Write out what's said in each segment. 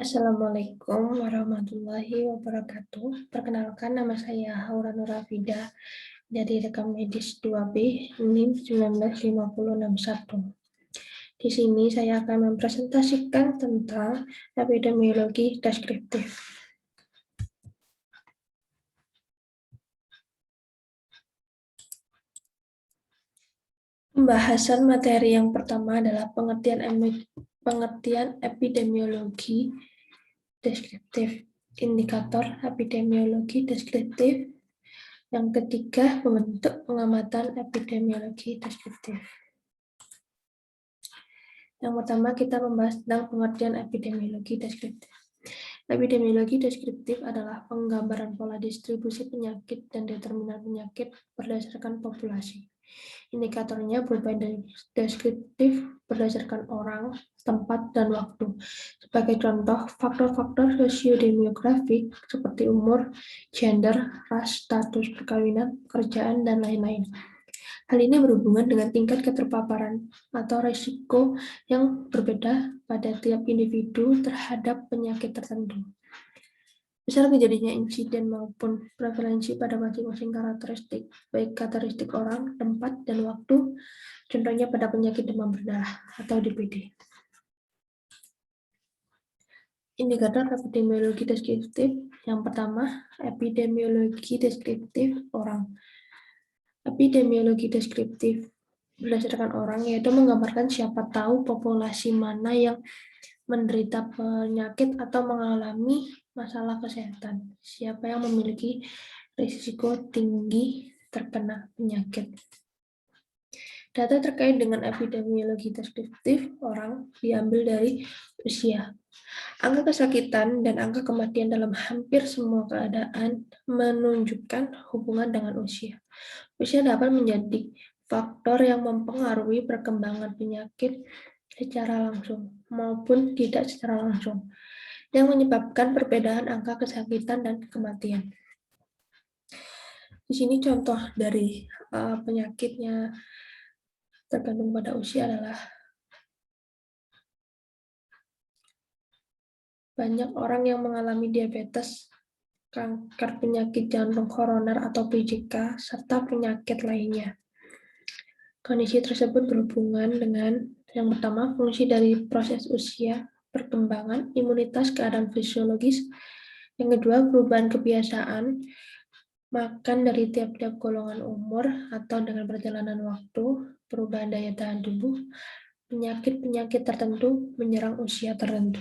Assalamualaikum warahmatullahi wabarakatuh. Perkenalkan, nama saya Haura Nurafida dari rekam medis 2B NIM 195061. Di sini saya akan mempresentasikan tentang epidemiologi deskriptif. Pembahasan materi yang pertama adalah pengertian epidemiologi deskriptif, indikator epidemiologi deskriptif. Yang ketiga, membentuk pengamatan epidemiologi deskriptif. Yang pertama, kita membahas tentang pengertian epidemiologi deskriptif. Epidemiologi deskriptif adalah penggambaran pola distribusi penyakit dan determinan penyakit berdasarkan populasi. Indikatornya berupa deskriptif berdasarkan orang, tempat, dan waktu. Sebagai contoh, faktor-faktor sosiodemografik seperti umur, gender, ras, status perkawinan, pekerjaan, dan lain-lain. Hal ini berhubungan dengan tingkat keterpaparan atau risiko yang berbeda pada tiap individu terhadap penyakit tertentu. Besar kejadiannya insiden maupun prevalensi pada masing-masing karakteristik, baik karakteristik orang, tempat, dan waktu, contohnya pada penyakit demam berdarah atau DBD. Indikator epidemiologi deskriptif yang pertama, epidemiologi deskriptif orang. Epidemiologi deskriptif berdasarkan orang yaitu menggambarkan siapa tahu populasi mana yang menderita penyakit atau mengalami masalah kesehatan, siapa yang memiliki risiko tinggi terkena penyakit. Data terkait dengan epidemiologi deskriptif orang diambil dari usia. Angka kesakitan dan angka kematian dalam hampir semua keadaan menunjukkan hubungan dengan usia. Usia dapat menjadi faktor yang mempengaruhi perkembangan penyakit secara langsung maupun tidak secara langsung, yang menyebabkan perbedaan angka kesakitan dan kematian. Di sini contoh dari penyakitnya tergantung pada usia adalah banyak orang yang mengalami diabetes, kanker penyakit jantung koroner atau PJK, serta penyakit lainnya. Kondisi tersebut berhubungan dengan yang pertama, fungsi dari proses usia, perkembangan, imunitas, keadaan fisiologis. Yang kedua, perubahan kebiasaan makan dari tiap-tiap golongan umur atau dengan perjalanan waktu, perubahan daya tahan tubuh, penyakit-penyakit tertentu menyerang usia tertentu.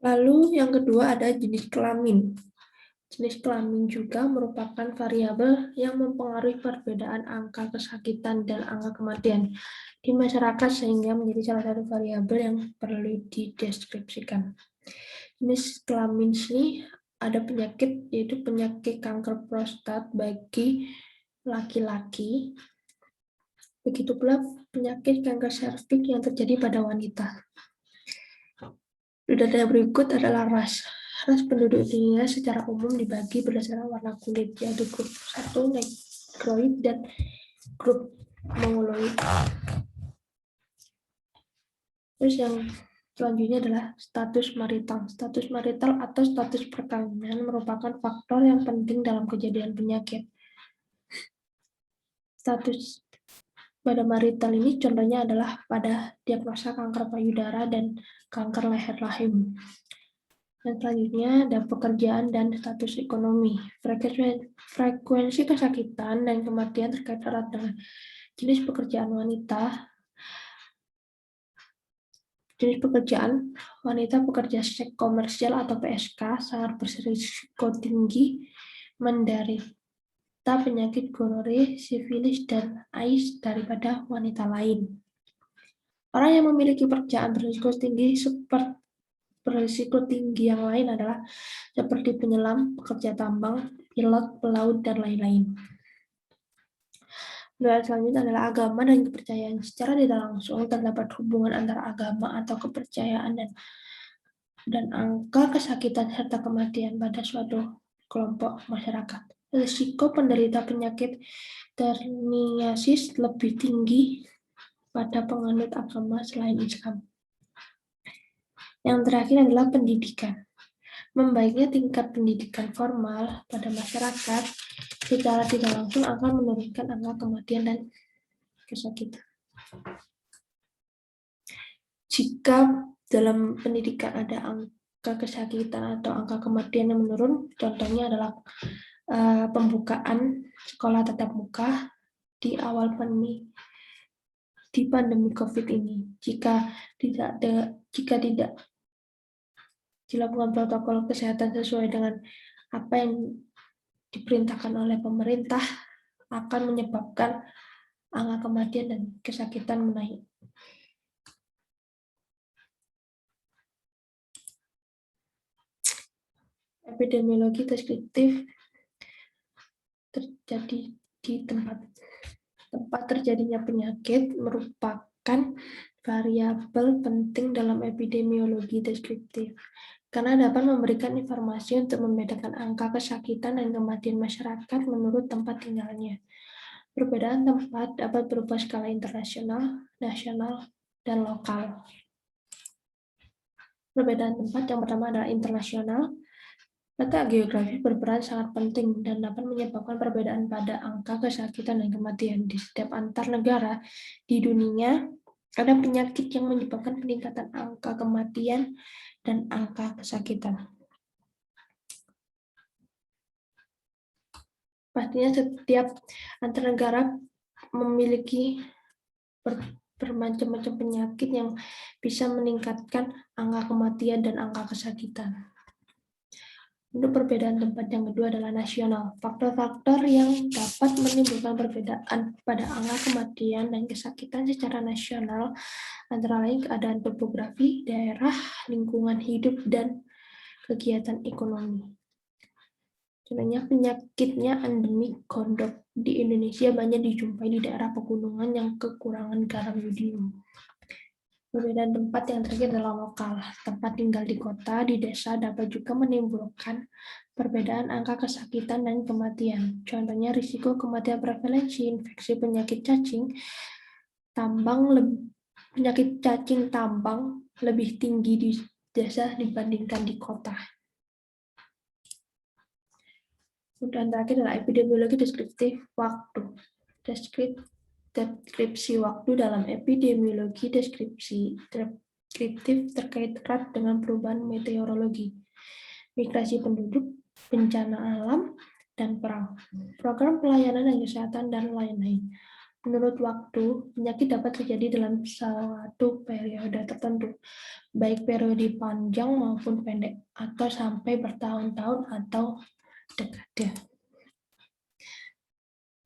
Lalu yang kedua ada jenis kelamin. Jenis kelamin juga merupakan variabel yang mempengaruhi perbedaan angka kesakitan dan angka kematian di masyarakat sehingga menjadi salah satu variabel yang perlu dideskripsikan. Jenis kelamin ini ada penyakit yaitu penyakit kanker prostat bagi laki-laki. Begitu pula penyakit kanker serviks yang terjadi pada wanita. Data berikut adalah ras. Ras penduduk dunia secara umum dibagi berdasarkan warna kulit, yaitu grup 1 negroid dan grup mongoloid. Terus yang selanjutnya adalah status marital. Status marital atau status perkawinan merupakan faktor yang penting dalam kejadian penyakit. Status pada marital ini contohnya adalah pada diagnosa kanker payudara dan kanker leher rahim. Dan selanjutnya ada pekerjaan dan status ekonomi. Frekuensi kesakitan dan kematian terkait erat dengan jenis pekerjaan wanita. Jenis pekerjaan wanita pekerja seks komersial atau PSK sangat berisiko tinggi menderita penyakit gonore, sifilis, dan AIDS daripada wanita lain. Orang yang memiliki pekerjaan berisiko tinggi yang lain adalah seperti penyelam, pekerja tambang, pilot, pelaut, dan lain-lain. Dan selanjutnya adalah agama dan kepercayaan. Secara tidak langsung terdapat hubungan antara agama atau kepercayaan dan angka kesakitan serta kematian pada suatu kelompok masyarakat. Risiko penderita penyakit terniasis lebih tinggi pada penganut agama selain Islam. Yang terakhir adalah pendidikan. Membaiknya tingkat pendidikan formal pada masyarakat secara tidak langsung akan menurunkan angka kematian dan kesakitan. Jika dalam pendidikan ada angka kesakitan atau angka kematian yang menurun, contohnya adalah pembukaan sekolah tatap muka di awal pandemi COVID ini. Jika tidak dilakukan protokol kesehatan sesuai dengan apa yang diperintahkan oleh pemerintah, akan menyebabkan angka kematian dan kesakitan menaik. Epidemiologi deskriptif terjadi di tempat terjadinya penyakit merupakan variabel penting dalam epidemiologi deskriptif karena dapat memberikan informasi untuk membedakan angka kesakitan dan kematian masyarakat menurut tempat tinggalnya. Perbedaan tempat dapat berupa skala internasional, nasional, dan lokal. Perbedaan tempat yang pertama adalah internasional. Letak geografis berperan sangat penting dan dapat menyebabkan perbedaan pada angka kesakitan dan kematian. Di setiap antar negara di dunia, ada penyakit yang menyebabkan peningkatan angka kematian dan angka kesakitan. Pastinya setiap antar negara memiliki bermacam-macam penyakit yang bisa meningkatkan angka kematian dan angka kesakitan. Untuk perbedaan tempat yang kedua adalah nasional. Faktor-faktor yang dapat menimbulkan perbedaan pada angka kematian dan kesakitan secara nasional antara lain keadaan topografi, daerah, lingkungan hidup, dan kegiatan ekonomi. Contohnya penyakitnya endemik gondok di Indonesia banyak dijumpai di daerah pegunungan yang kekurangan garam yodium. Perbedaan tempat yang terakhir adalah lokal. Tempat tinggal di kota, di desa dapat juga menimbulkan perbedaan angka kesakitan dan kematian. Contohnya risiko kematian prevalensi infeksi penyakit cacing tambang lebih tinggi di desa dibandingkan di kota. Dan terakhir adalah epidemiologi deskriptif waktu. Deskripsi waktu dalam epidemiologi deskriptif terkait erat dengan perubahan meteorologi, migrasi penduduk, bencana alam, dan perang, program pelayanan dan kesehatan, dan lain-lain. Menurut waktu, penyakit dapat terjadi dalam suatu periode tertentu, baik periode panjang maupun pendek, atau sampai bertahun-tahun atau dekade.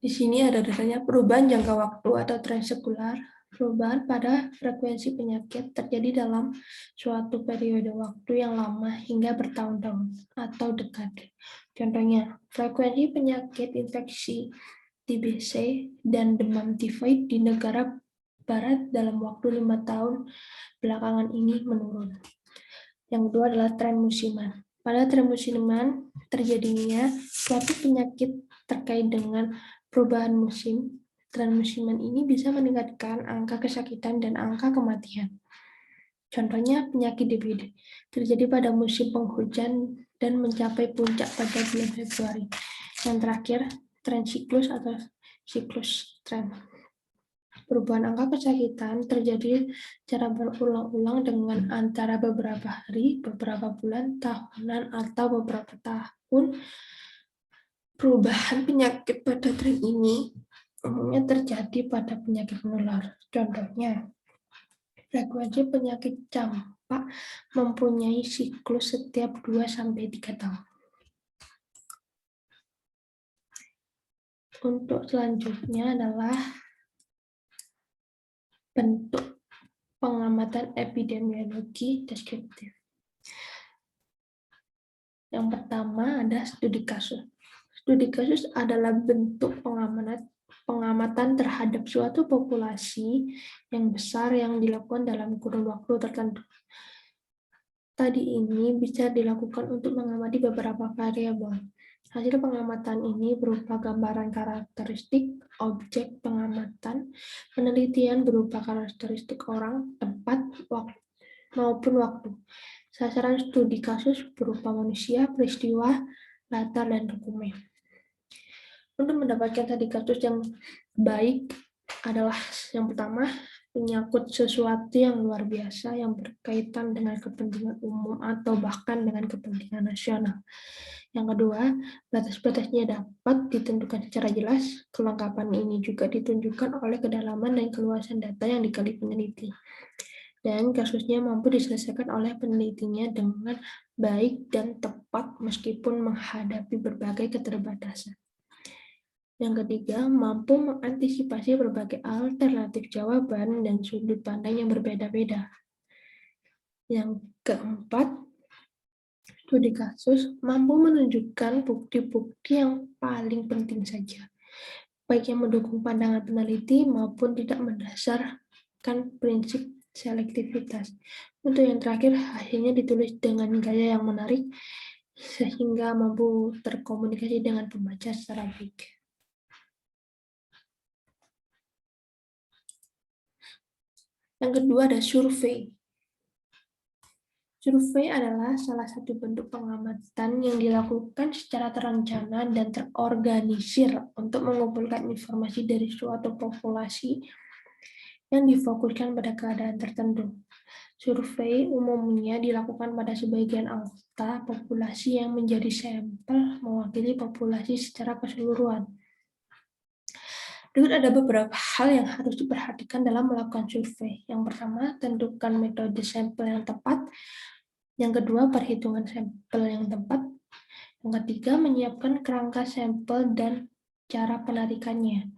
Di sini ada datanya perubahan jangka waktu atau tren sekular. Perubahan pada frekuensi penyakit terjadi dalam suatu periode waktu yang lama hingga bertahun-tahun atau dekade. Contohnya, frekuensi penyakit infeksi TBC dan demam tifoid di negara barat dalam waktu 5 tahun belakangan ini menurun. Yang kedua adalah tren musiman. Pada tren musiman terjadinya suatu penyakit terkait dengan perubahan musim. Tren musiman ini bisa meningkatkan angka kesakitan dan angka kematian. Contohnya penyakit DBD terjadi pada musim penghujan dan mencapai puncak pada bulan Februari. Yang terakhir, tren siklus atau siklus tren. Perubahan angka kesakitan terjadi secara berulang-ulang dengan antara beberapa hari, beberapa bulan, tahunan, atau beberapa tahun. Perubahan penyakit pada tren ini umumnya terjadi pada penyakit menular. Contohnya, frekuensi penyakit campak mempunyai siklus setiap 2-3 tahun. Untuk selanjutnya adalah bentuk pengamatan epidemiologi deskriptif. Yang pertama ada studi kasus. Studi kasus adalah bentuk pengamatan terhadap suatu populasi yang besar yang dilakukan dalam kurun waktu tertentu. Tadi ini bisa dilakukan untuk mengamati beberapa variabel. Hasil pengamatan ini berupa gambaran karakteristik objek pengamatan, penelitian berupa karakteristik orang, tempat, waktu, maupun waktu. Sasaran studi kasus berupa manusia, peristiwa, latar, dan dokumen. Untuk mendapatkan studi kasus yang baik adalah yang pertama, menyangkut sesuatu yang luar biasa yang berkaitan dengan kepentingan umum atau bahkan dengan kepentingan nasional. Yang kedua, batas-batasnya dapat ditentukan secara jelas. Kelengkapan ini juga ditunjukkan oleh kedalaman dan keluasan data yang digali peneliti. Dan kasusnya mampu diselesaikan oleh penelitinya dengan baik dan tepat meskipun menghadapi berbagai keterbatasan. Yang ketiga, mampu mengantisipasi berbagai alternatif jawaban dan sudut pandang yang berbeda-beda. Yang keempat, studi kasus mampu menunjukkan bukti-bukti yang paling penting saja, baik yang mendukung pandangan peneliti maupun tidak mendasarkan prinsip selektivitas. Untuk yang terakhir, hasilnya ditulis dengan gaya yang menarik, sehingga mampu terkomunikasi dengan pembaca secara baik. Yang kedua ada survei. Survei adalah salah satu bentuk pengamatan yang dilakukan secara terencana dan terorganisir untuk mengumpulkan informasi dari suatu populasi yang difokuskan pada keadaan tertentu. Survei umumnya dilakukan pada sebagian anggota populasi yang menjadi sampel mewakili populasi secara keseluruhan. Berikut ada beberapa hal yang harus diperhatikan dalam melakukan survei. Yang pertama, tentukan metode sampel yang tepat. Yang kedua, perhitungan sampel yang tepat. Yang ketiga, menyiapkan kerangka sampel dan cara penarikannya.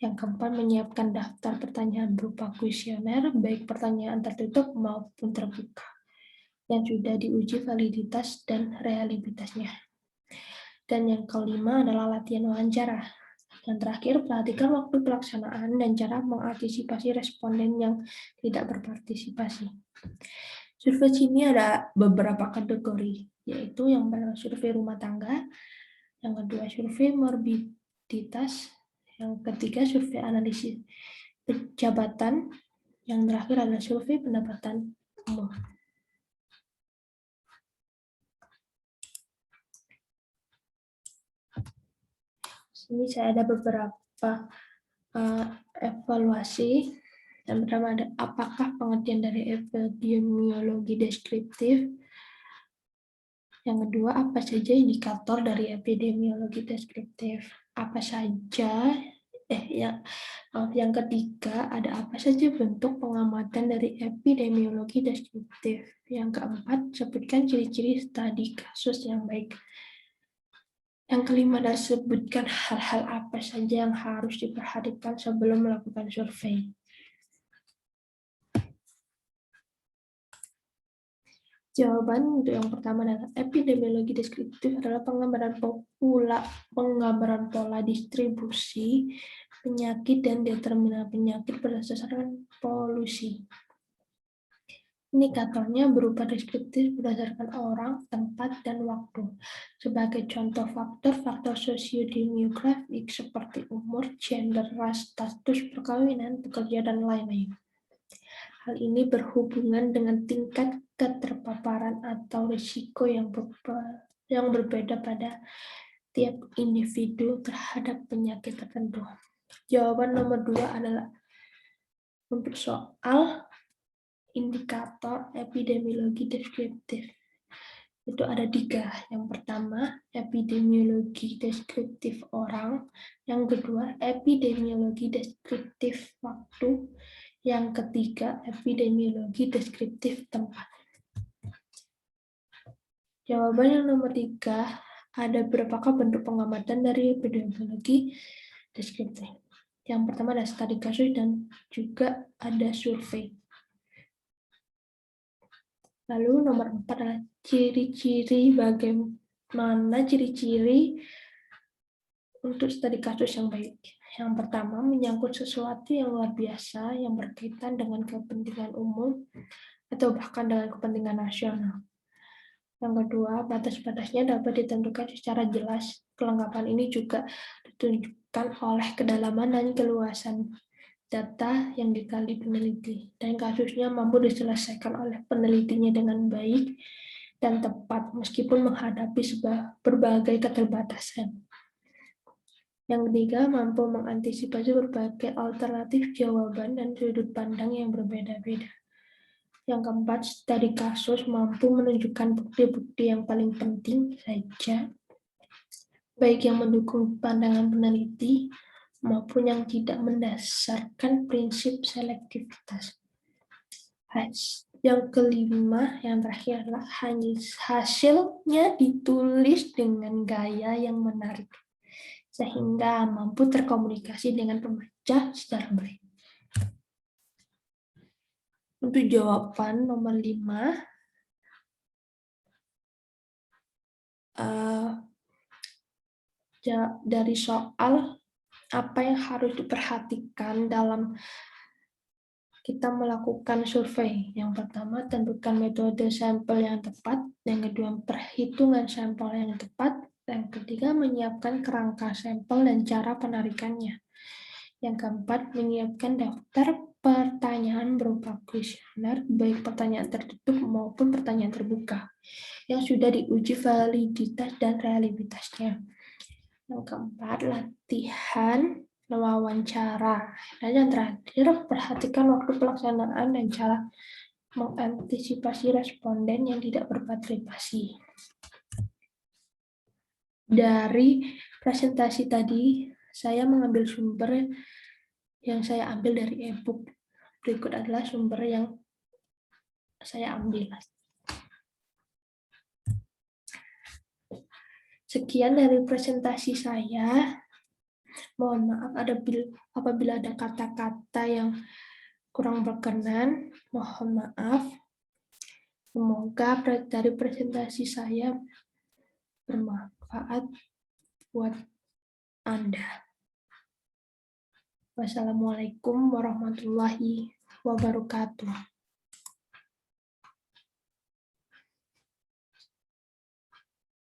Yang keempat, menyiapkan daftar pertanyaan berupa kuesioner, baik pertanyaan tertutup maupun terbuka, yang sudah diuji validitas dan realitasnya. Dan yang kelima adalah latihan wawancara. Yang terakhir, perhatikan waktu pelaksanaan dan cara mengantisipasi responden yang tidak berpartisipasi. Survei sini ada beberapa kategori, yaitu yang pertama survei rumah tangga, yang kedua survei morbiditas, yang ketiga survei analisis jabatan, yang terakhir adalah survei pendapatan umum. Sini saya ada beberapa evaluasi. Yang pertama ada apakah pengertian dari epidemiologi deskriptif. Yang kedua, apa saja indikator dari epidemiologi deskriptif? Apa saja yang ketiga, ada apa saja bentuk pengamatan dari epidemiologi deskriptif? Yang keempat, sebutkan ciri-ciri studi kasus yang baik. Yang kelima adalah sebutkan hal-hal apa saja yang harus diperhatikan sebelum melakukan survei. Jawaban untuk yang pertama adalah epidemiologi deskriptif adalah penggambaran pola distribusi penyakit dan determinan penyakit berdasarkan polusi. Indikatornya berupa deskriptif berdasarkan orang, tempat, dan waktu. Sebagai contoh faktor sosiodemografik seperti umur, gender, ras, status perkawinan, pekerja, dan lain-lain. Hal ini berhubungan dengan tingkat keterpaparan atau risiko yang berbeda pada tiap individu terhadap penyakit tertentu. Jawaban nomor 2 adalah untuk soal indikator epidemiologi deskriptif. Itu ada 3. Yang pertama, epidemiologi deskriptif orang. Yang kedua, epidemiologi deskriptif waktu. Yang ketiga, epidemiologi deskriptif tempat. Jawaban yang nomor 3, ada berapakah bentuk pengamatan dari epidemiologi deskriptif? Yang pertama ada studi kasus dan juga ada survei. Lalu nomor 4 adalah ciri-ciri bagaimana ciri-ciri untuk studi kasus yang baik. Yang pertama, menyangkut sesuatu yang luar biasa yang berkaitan dengan kepentingan umum atau bahkan dengan kepentingan nasional. Yang kedua, batas-batasnya dapat ditentukan secara jelas. Kelengkapan ini juga ditunjukkan oleh kedalaman dan keluasan data yang dikali peneliti, dan kasusnya mampu diselesaikan oleh penelitinya dengan baik dan tepat meskipun menghadapi berbagai keterbatasan. Yang ketiga, mampu mengantisipasi berbagai alternatif jawaban dan sudut pandang yang berbeda-beda. Yang keempat, studi kasus mampu menunjukkan bukti-bukti yang paling penting saja, baik yang mendukung pandangan peneliti maupun yang tidak mendasarkan prinsip selektivitas. Yang kelima, yang terakhir adalah hasilnya ditulis dengan gaya yang menarik, sehingga mampu terkomunikasi dengan pembaca secara baik. Untuk jawaban nomor 5, dari soal apa yang harus diperhatikan dalam kita melakukan survei. Yang pertama, tentukan metode sampel yang tepat. Yang kedua, perhitungan sampel yang tepat. Yang ketiga, menyiapkan kerangka sampel dan cara penarikannya. Yang keempat, menyiapkan daftar pertanyaan berupa kuesioner, baik pertanyaan tertutup maupun pertanyaan terbuka, yang sudah diuji validitas dan realitasnya. Yang keempat, latihan wawancara. Dan yang terakhir, perhatikan waktu pelaksanaan dan cara mengantisipasi responden yang tidak berpartisipasi. Dari presentasi tadi, saya mengambil sumber yang saya ambil dari e-book. Berikut adalah sumber yang saya ambil. Sekian dari presentasi saya. Mohon maaf apabila ada kata-kata yang kurang berkenan. Mohon maaf. Semoga dari presentasi saya bermanfaat buat Anda. Wassalamualaikum warahmatullahi wabarakatuh.